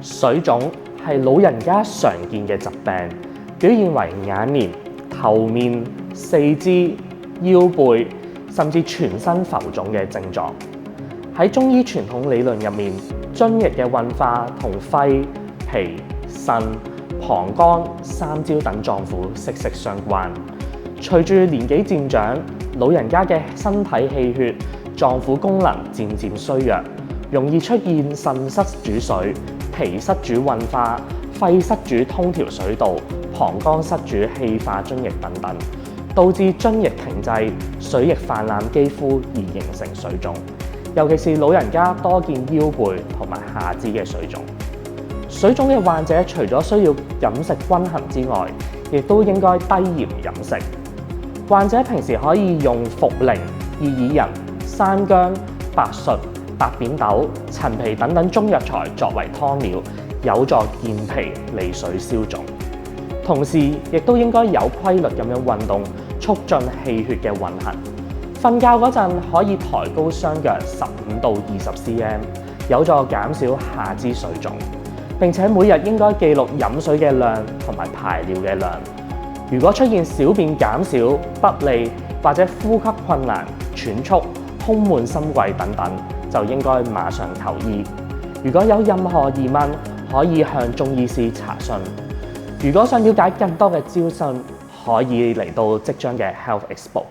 水腫係老人家常見嘅疾病，表現為眼簾、頭面、四肢、腰背，甚至全身浮腫嘅症狀。喺中醫傳統理論入面，津液嘅運化同肺、脾、腎、膀胱、三焦等臟腑息息相關。隨住年紀漸長，老人家嘅身體氣血、臟腑功能漸漸衰弱，容易出現腎失主水、脾失主運化、肺失主通調水道、膀胱失主氣化津液等等，導致津液停滯、水液泛濫肌膚而形成水腫。尤其是老人家多見腰背同埋下肢嘅水腫。水腫嘅患者除咗需要飲食均衡之外，亦都應該低鹽飲食。患者平時可以用茯苓、薏苡仁、山姜、白術、白扁豆、陳皮等等中藥材作為湯料，有助健脾利水消腫。同時，亦都應該有規律咁樣運動，促進氣血嘅運行。瞓覺嗰陣可以抬高雙腳15到20 cm， 有助減少下肢水腫。並且每日應該記錄飲水嘅量同埋排尿嘅量。如果出現小便減少、不利或者呼吸困難、喘促、胸悶心悸等等，就應該馬上求醫。如果有任何疑問，可以向中醫師查詢。如果想了解更多嘅資訊，可以嚟到即將嘅 Health Expo。